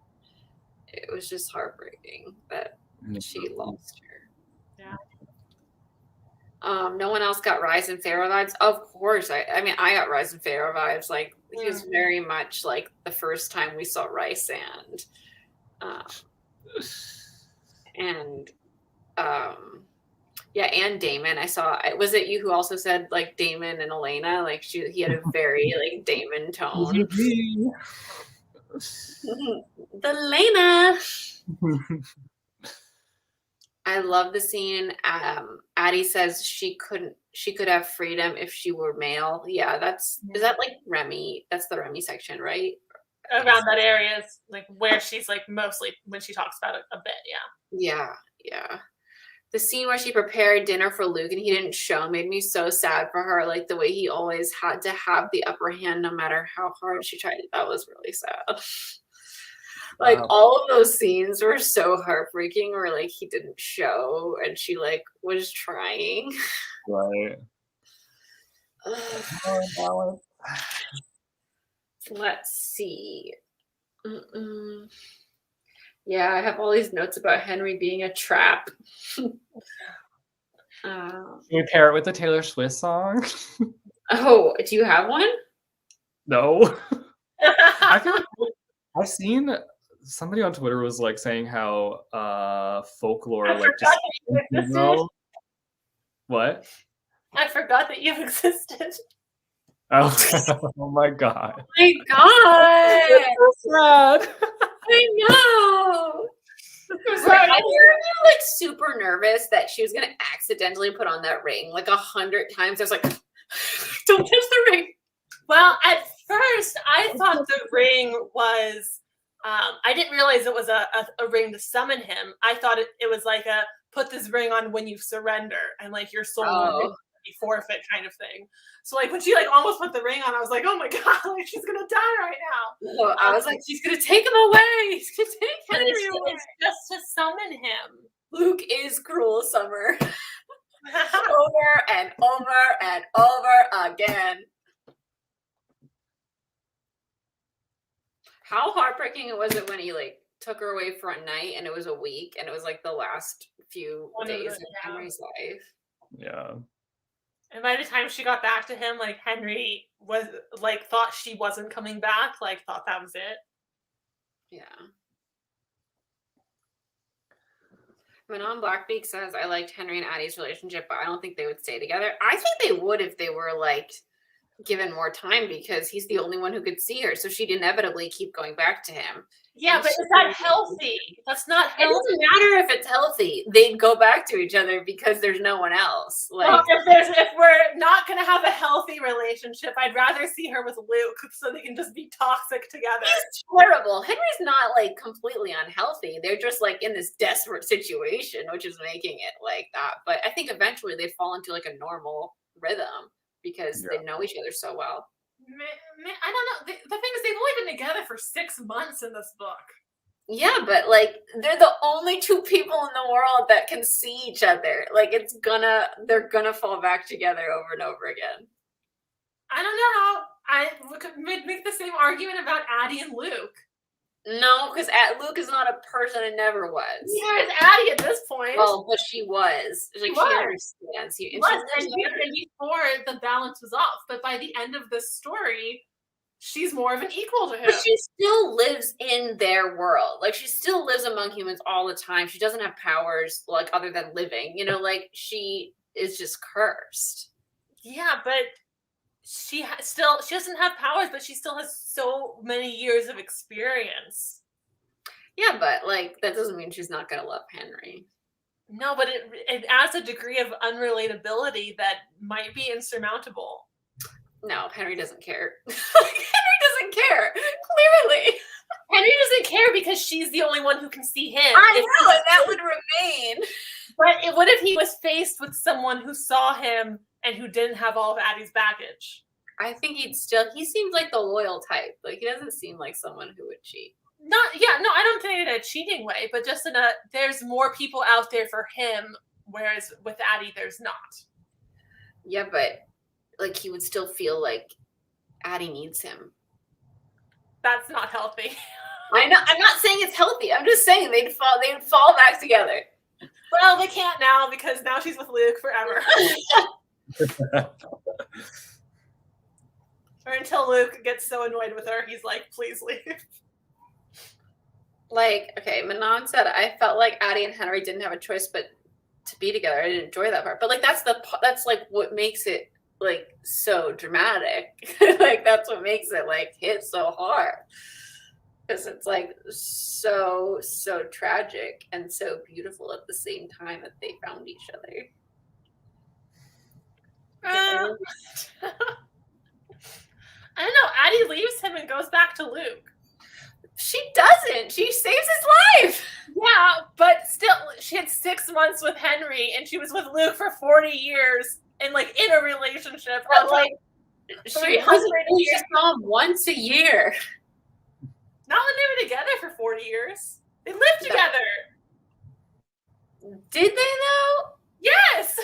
it was just heartbreaking that she lost her. Yeah. No one else got Rise and Pharaoh vibes. Of course, I mean, I got Rise and Pharaoh vibes. Like he was very much like the first time we saw Rice and yeah, and Damon. I saw. Was it you who also said like Damon and Elena? Like he had a very like Damon tone. The Lena. I love the scene. Addie says she could have freedom if she were male. Yeah, is that like Remy? That's the Remy section, right? Around that area is like where she's like mostly when she talks about it a bit. Yeah. The scene where she prepared dinner for Luke and he didn't show made me so sad for her. Like the way he always had to have the upper hand no matter how hard she tried. That was really sad. Like all of those scenes were so heartbreaking where like he didn't show and she like was trying. Right. Let's see. Yeah, I have all these notes about Henry being a trap. Can you pair it with the Taylor Swift song? Oh, do you have one? No. I feel like I've seen somebody on Twitter was like saying how folklore like just what? I forgot that you existed. Oh my god. Oh my god. That's so sad. I know. I was like super nervous that she was gonna accidentally put on that ring like 100 times. I was like, don't touch the ring. Well, at first I thought the ring was I didn't realize it was a ring to summon him. I thought it was like a put this ring on when you surrender and like your soul will be forfeit kind of thing. So like when she like almost put the ring on, I was like, oh my god, like she's gonna die right now. So I was like, she's gonna take him away. She's gonna take Henry away. It's just to summon him. Luke is cruel Summer. Over and over and over again. How heartbreaking was it when he like took her away for a night and it was a week and it was like the last few days in Henry's life? Yeah. And by the time she got back to him, like Henry was like thought she wasn't coming back, like thought that was it. Yeah. Manon Blackbeak says, I liked Henry and Addie's relationship, but I don't think they would stay together. I think they would if they were like given more time because he's the only one who could see her. So she'd inevitably keep going back to him. Yeah, but is that healthy? That's not healthy. It doesn't matter if it's healthy. They'd go back to each other because there's no one else. Like, well, if we're not going to have a healthy relationship, I'd rather see her with Luke so they can just be toxic together. He's terrible. Henry's not like completely unhealthy. They're just like in this desperate situation, which is making it like that. But I think eventually they'd fall into like a normal rhythm because they know each other so well. I don't know. The thing is, they've only been together for 6 months in this book. Yeah, but like they're the only two people in the world that can see each other. Like they're gonna fall back together over and over again. I don't know. I could make the same argument about Addie and Luke. No, because Luke is not a person and never was. Yeah, it's Addie at this point. Well, but she was. Like, she understands. And before the balance was off. But by the end of this story, she's more of an equal to him. But she still lives in their world. Like, she still lives among humans all the time. She doesn't have powers, like, other than living. You know, like, she is just cursed. Yeah, but she doesn't have powers, but she still has so many years of experience. Yeah, but like that doesn't mean she's not gonna love Henry. No, but it adds a degree of unrelatability that might be insurmountable. No, Henry doesn't care. Henry doesn't care. Clearly. Henry doesn't care because she's the only one who can see him. I know, and that would remain. But what if he was faced with someone who saw him and who didn't have all of Addie's baggage? I think he seems like the loyal type. Like, he doesn't seem like someone who would cheat. I don't think in a cheating way, but just in a there's more people out there for him, whereas with Addie there's not. Yeah, but like he would still feel like Addie needs him. That's not healthy. I know. I'm not saying it's healthy. I'm just saying they'd fall back together. Well, they can't now because now she's with Luke forever. Or until Luke gets so annoyed with her, he's like, please leave. Like, okay, Manon said, I felt like Addie and Henry didn't have a choice but to be together. I didn't enjoy that part. But like that's like what makes it like so dramatic. Like that's what makes it like hit so hard. Because it's like so tragic and so beautiful at the same time that they found each other. I don't know. Addie leaves him and goes back to Luke. She doesn't. She saves his life. Yeah, but still, she had 6 months with Henry, and she was with Luke for 40 years, and like in a relationship. But like, she saw him once a year. Not when they were together for 40 years. They lived together. Did they though? Yes.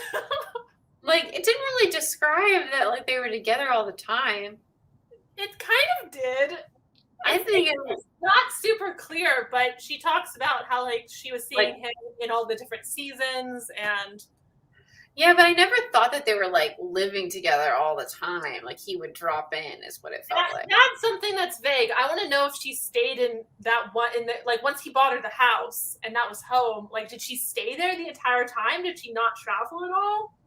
Like it didn't really describe that like they were together all the time. It kind of did. I think it was not super clear, but she talks about how like she was seeing him in all the different seasons and yeah, but I never thought that they were like living together all the time. Like he would drop in is what it felt like. That's something that's vague. I want to know if she stayed in that one like once he bought her the house and that was home, like did she stay there the entire time? Did she not travel at all?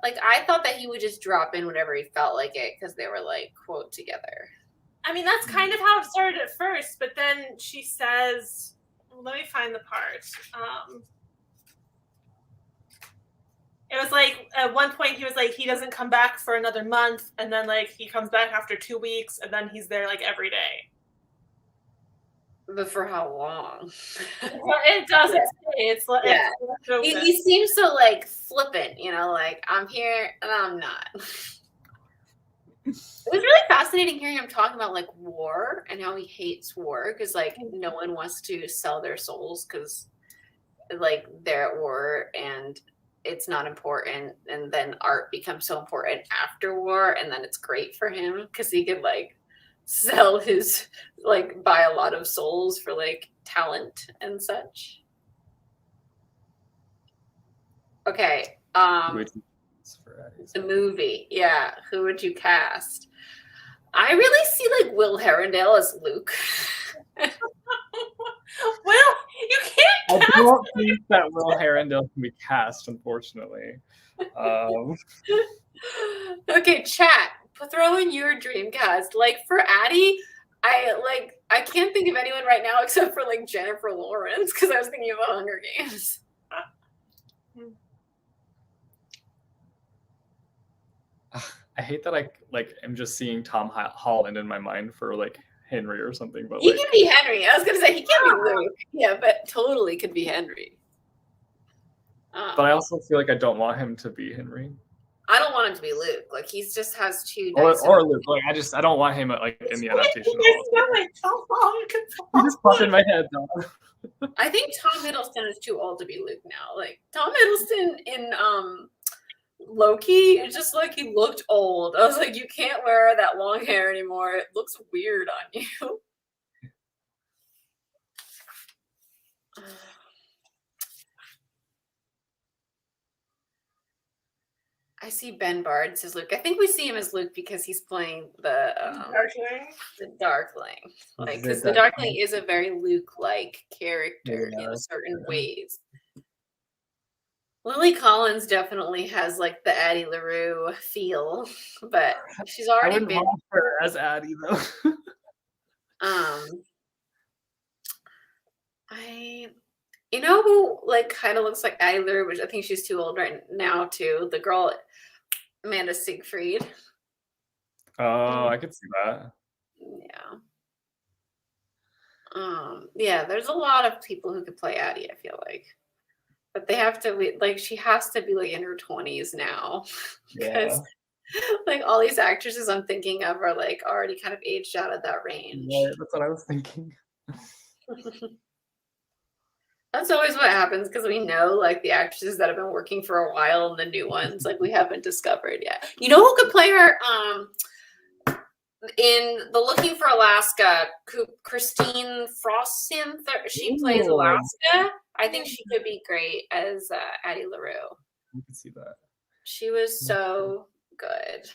Like I thought that he would just drop in whenever he felt like it because they were like quote together. I mean, that's kind of how it started at first, but then she says, let me find the part. It was like, at one point he was like, he doesn't come back for another month, and then like he comes back after 2 weeks, and then he's there like every day. But for how long? Well, it doesn't say. It's like he seems so like flippant, you know, like I'm here and I'm not. It was really fascinating hearing him talking about like war and how he hates war because like no one wants to sell their souls because like they're at war and it's not important, and then art becomes so important after war, and then it's great for him because he could like sell his like buy a lot of souls for like talent and such. Okay. The movie, yeah. Who would you cast? I really see like Will Herondale as Luke. Well, you can't cast I don't think that Will Herondale can be cast, unfortunately. Okay, chat. Throw in your dream cast. Like for Addie, I can't think of anyone right now except for like Jennifer Lawrence because I was thinking of Hunger Games. I hate that I am just seeing Tom Holland in my mind for like Henry or something, but he can be Henry. I was gonna say he can't be Luke. Yeah, but totally could be Henry. But I also feel like I don't want him to be Henry. I don't want him to be Luke. Like he just has too nice or Luke. Like I don't want him like in the adaptation. He just popped in my head though. I think Tom Hiddleston is too old to be Luke now. Like Tom Hiddleston in Loki, it's just like he looked old. I was like, you can't wear that long hair anymore. It looks weird on you. I see Ben Bard says Luke. I think we see him as Luke because he's playing the Darkling. Like, because the Darkling is a very Luke-like character in certain ways. Lily Collins definitely has like the Addie Larue feel, but she's already I wouldn't want her as Addie though. You know who like kind of looks like Addie Larue, which I think she's too old right now too. The girl, Amanda Siegfried. Oh, I could see that. Yeah. Yeah, there's a lot of people who could play Addie, I feel like. But they have to like she has to be like in her 20s now. Because like all these actresses I'm thinking of are like already kind of aged out of that range. Yeah, that's what I was thinking. That's always what happens because we know like the actresses that have been working for a while and the new ones like we haven't discovered yet. You know who could play her? In the Looking for Alaska, Christine Frostin, she plays Alaska. I think she could be great as Addie Larue. You can see that. She was so good.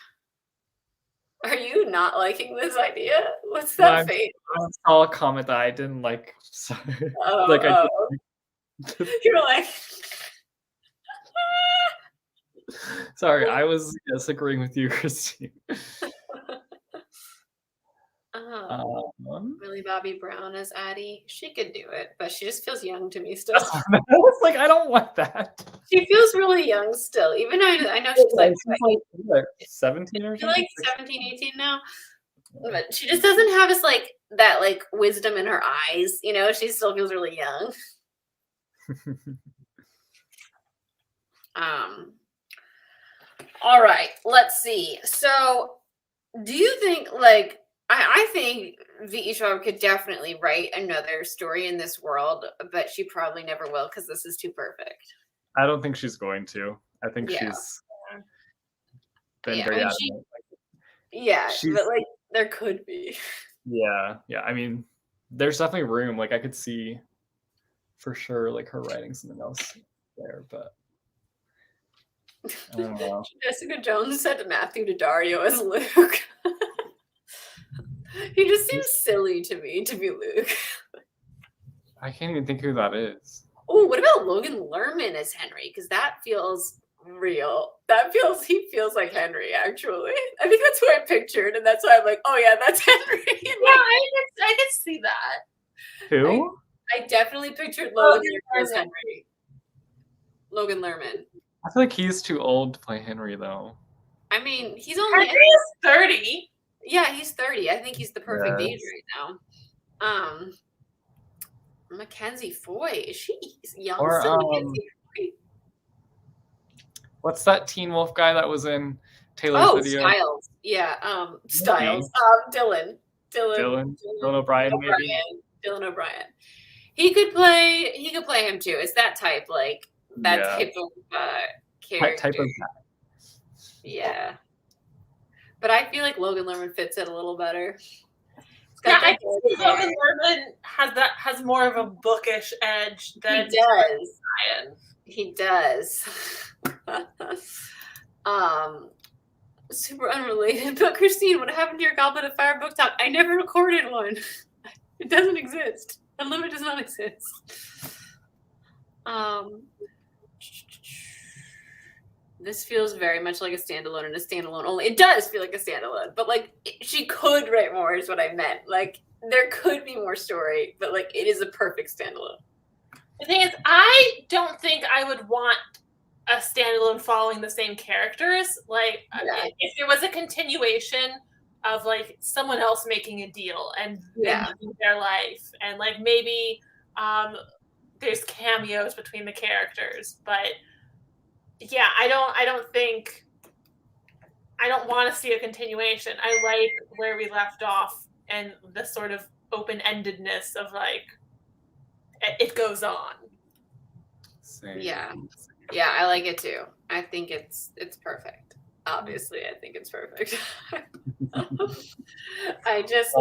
Are you not liking this idea? What's that face? I saw a comment that I didn't like. Sorry. You're like... Sorry, I was agreeing with you, Christine. Millie Bobby Brown as Addie. She could do it, but she just feels young to me still. It's like, I don't want that. She feels really young still, even though I know she's like 17 or something. Like 17, 18 now. But she just doesn't have this like that like wisdom in her eyes, you know, she still feels really young. All right, let's see. So do you think like I think VE SCHWAB could definitely write another story in this world, but she probably never will because this is too perfect. I don't think she's going to. I think she's been very adamant. But like there could be. Yeah. I mean, there's definitely room. Like I could see for sure like her writing something else there, but I don't know. Jessica Jones said Matthew Daddario as Luke. He just seems silly to me to be Luke. I can't even think who that is. Oh, what about Logan Lerman as Henry? Because that feels real. He feels like Henry, actually. I think that's who I pictured, and that's why I'm like, oh yeah, that's Henry. Yeah, I can see that. Who? I definitely pictured Logan Lerman as Henry. Logan Lerman. I feel like he's too old to play Henry, though. I mean, he's only 30. Yeah, he's 30. I think he's the perfect age right now. Mackenzie Foy. Is she young? Or, Mackenzie Foy? What's that Teen Wolf guy that was in Taylor's video? Styles. Yeah, Styles. Dylan O'Brien, maybe. Dylan O'Brien. He could play him too. It's that type, like that type of character. Type of yeah. But I feel like Logan Lerman fits it a little better. Yeah, I think Logan Lerman has more of a bookish edge than He does. Super unrelated. But Christine, what happened to your Goblet of Fire book talk? I never recorded one. It doesn't exist. Unlimited does not exist. This feels very much like a standalone and a standalone only. It does feel like a standalone, but like she could write more is what I meant. Like there could be more story, but like it is a perfect standalone. The thing is, I don't think I would want a standalone following the same characters. Like if there was a continuation of like someone else making a deal and living their life, and like maybe there's cameos between the characters, but yeah, I don't want to see a continuation. I like where we left off and the sort of open-endedness of like it goes on. Same. Yeah, I like it too. I think it's perfect. Obviously, I think it's perfect. I just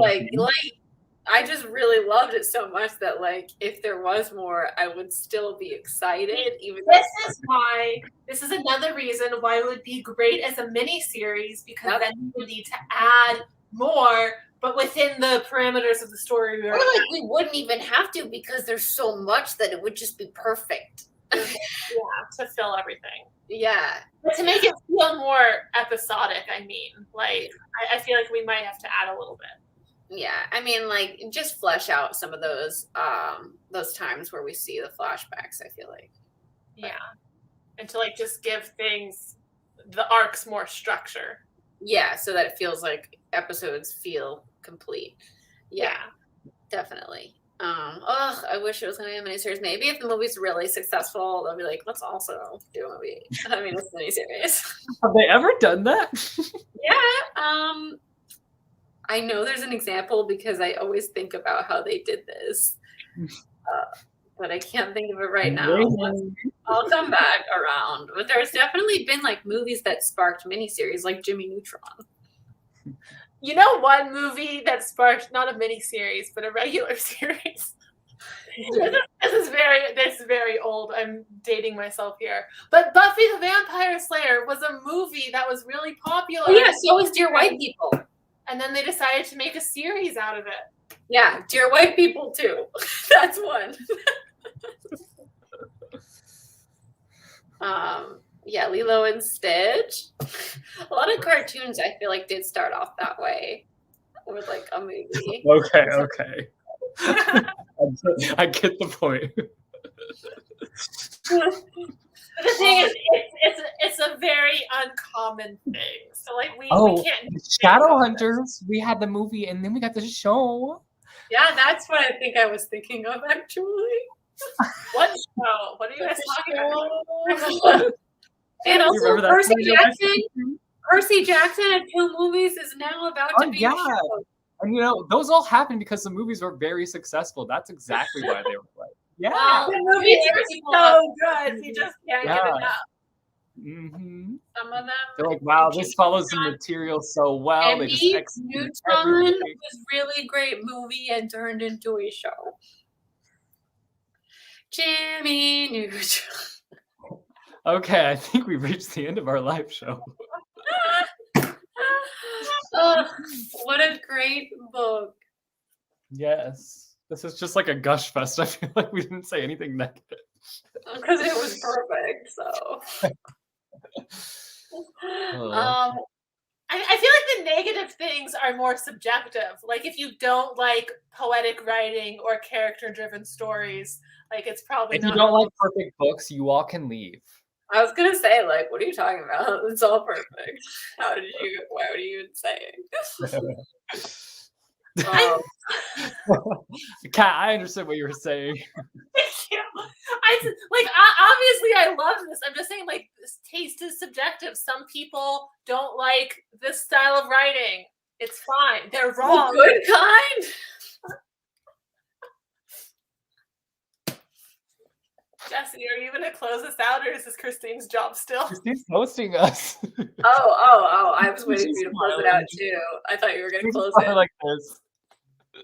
I just really loved it so much that like if there was more, I would still be excited. Even this is another reason why it would be great as a mini series, because then you would need to add more, but within the parameters of the story. Or like we wouldn't even have to, because there's so much that it would just be perfect. Yeah, to fill everything. Yeah. But to make it feel more episodic, I mean, like I feel like we might have to add a little bit. Yeah, I mean, like, just flesh out some of those times where we see the flashbacks, I feel like. Yeah. And to, like, just give the arcs more structure. Yeah, so that it feels like episodes feel complete. Yeah. Definitely. I wish it was going to be a miniseries. Maybe if the movie's really successful, they'll be like, let's also do a movie. I mean, it's a miniseries. Have they ever done that? Yeah. I know there's an example because I always think about how they did this. But I can't think of it right now. I'll come back around. But there's definitely been like movies that sparked miniseries, like Jimmy Neutron. You know, one movie that sparked not a miniseries but a regular series. This is very old. I'm dating myself here. But Buffy the Vampire Slayer was a movie that was really popular. Oh, yeah, so was Dear White People. And then they decided to make a series out of it. Yeah, Dear White People too. That's one. Yeah, Lilo and Stitch. A lot of cartoons I feel like did start off that way with like a movie. Okay. I get the point. The thing is, it's a very uncommon thing. So like we can't. Shadowhunters. We had the movie and then we got the show. Yeah, that's what I think I was thinking of actually. What show? What are you guys talking about? And also Percy Jackson had 2 movies is now about to be a show. And you know, those all happened because the movies were very successful. That's exactly why they were like, yeah. Wow, the movies are so good. You just can't get enough. Mm-hmm. Some of them. They're like, wow, this follows the material so well. They just execute Neutron was a really great movie and turned into a show. Jimmy Neutron. Okay, I think we've reached the end of our live show. Oh, what a great book. Yes. This is just like a gush fest. I feel like we didn't say anything negative. Because it was perfect, so. I feel like the negative things are more subjective. Like if you don't like poetic writing or character-driven stories, like it's probably if not. If you don't like perfect books, you all can leave. I was gonna say, like, what are you talking about? It's all perfect. Why were you even saying? Kat, I understood what you were saying. Thank you. Obviously I love this. I'm just saying, like, this taste is subjective. Some people don't like this style of writing. It's fine. They're wrong. The good kind. Jesse, are you going to close us out, or is this Christine's job still? Christine's hosting us. Oh! I was waiting for you to close it out too. I thought you were going to close it like this.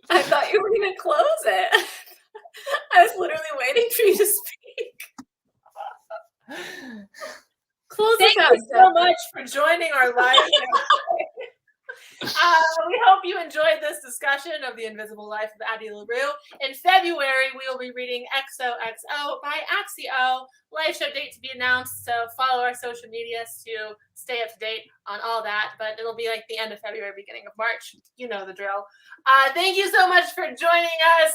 I thought you were going to close it. I was literally waiting for you to speak. Close Thank you so much for joining our live show. We hope you enjoyed this discussion of The Invisible Life of Addie Larue. In February, we will be reading XOXO by Axio. Live show date to be announced, so follow our social medias to stay up to date on all that. But it'll be like the end of February, beginning of March. You know the drill. Thank you so much for joining us.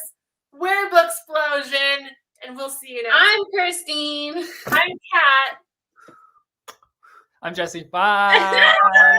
We're Booksplosion, and we'll see you next. I'm Christine. I'm Kat. I'm Jesse. Bye.